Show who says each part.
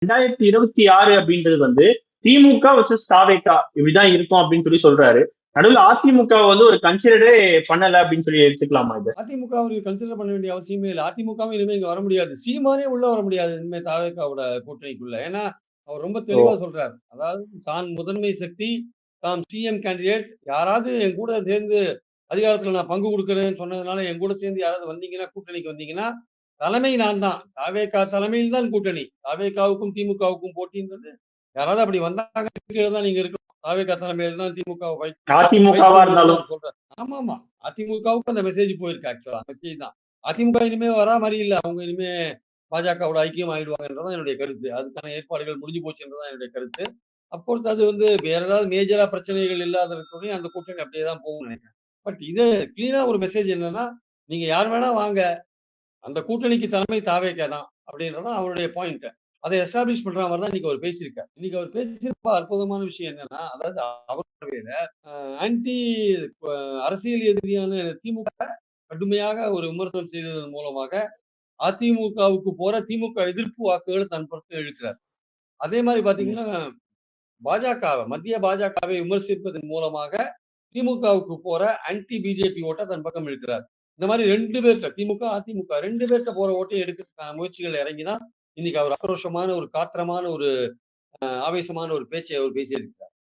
Speaker 1: 2026 அப்படின்றது வந்து திமுக vs தாவேகா இப்படிதான் இருக்கும் அப்படின்னு சொல்றாரு. நடுவுல அதிமுக வந்து ஒரு கன்சிடரே பண்ணல அப்படின்னு எடுத்துக்கலாமா இது?
Speaker 2: அதிமுக அவர்கள் கன்சிடர் பண்ண வேண்டிய அவசியமே இல்ல. அதிமுகவும் இனிமே இங்க வர முடியாது. சீமானே உள்ள வர முடியாது இனிமே தாவேகாவோட கூட்டணிக்குள்ள. ஏன்னா, அவர் ரொம்ப
Speaker 1: ஓ!
Speaker 2: தெளிவா சொல்றார். அதாவது தான் முதன்மை சக்தி, தாம் சிஎம் கேண்டிடேட் யாராவது என் கூட சேர்ந்து அதிகாரத்துல நான் பங்கு குடுக்குறேன்னு சொன்னதுனால, என் கூட சேர்ந்து யாராவது வந்தீங்கன்னா, கூட்டணிக்கு வந்தீங்கன்னா, தலைமை நான் தான். தாவேகா தலைமையில் தான் கூட்டணி. தாவேகாவுக்கும், திமுகவுக்கும் போட்டின்றது யாராவது அப்படி வந்தாங்க கீழ தான் நீங்க இருக்கணும். தாவேகா தலைமையில் தான் திமுகவ ஃபைட்
Speaker 1: அதிமுகவா
Speaker 2: பண்ணணும்னு
Speaker 1: இருந்தாலும்.
Speaker 2: அவர் சொல்றாரு. ஆமாமா. அதிமுகவுக்கு அந்த மெசேஜ் போயிருக்கு ஆக்சுவலா. மெசேஜ் தான். அதிமுக இனிமே வரா மாரி இல்ல. அவங்க இனிமே பாஜகவோட ஐக்கியம் ஆயிடுவாங்கன்றதான் என்னுடைய கருத்து. அதுக்கான ஏற்பாடுகள் முடிஞ்சு போச்சுன்றதான் என்னுடைய கருத்து. அஃப்கோர்ஸ் அது வந்து வேற ஏதாவது மேஜரா பிரச்சனைகள் இல்லாத இருக்கக்கூடிய அந்த கூட்டணி அப்படியே தான் போகும்னு நெனைக்கிறேன். பட் இது கிளீனா ஒரு மெசேஜ் என்னன்னா, நீங்க யார் வேணா வாங்க. அந்த கூட்டணிக்கு தலைமை தாவேகா தான். அப்படின்றது தான் அவருடைய பாயிண்ட். அத எஸ்டாப்ளிஷ் பண்ற மாரி தான் இன்னைக்கு அவர் பேசியிருக்கார். இன்னைக்கு அவர் பேசியிருக்க அற்புதமான விஷயம் என்னன்னா, அதாவது அவர் ஆன்டி அ அரசியல் எதிரியான திமுக கடுமையாக ஒரு விமர்சனம் செய்ததன் மூலமாக அதிமுகவுக்கு போற திமுக எதிர்ப்பு வாக்குகள தன் பக்கம் இழுக்கிறார். அதே மாரி
Speaker 1: ம்.
Speaker 2: பார்த்தீங்கன்னா, மத்திய பாஜகவை விமர்சிப்பதன் மூலமாக திமுகவுக்கு போற ஆன்டி பிஜேபி ஓட்ட தன் பக்கம் இழுக்கிறார். இந்த மாரி 2 பேர்ட்ட திமுக, அதிமுக 2 பேர்ட்ட போற ஓட்டையும் எடுக்கிறதுக்கான முயற்சிகள்ல இறங்கி தான், இன்னைக்கு அவர் ஆக்ரோஷமான ஒரு காத்திரமான ஒரு ஆவேசமான ஒரு பேச்சை அவர் பேசியிருக்கிறார்.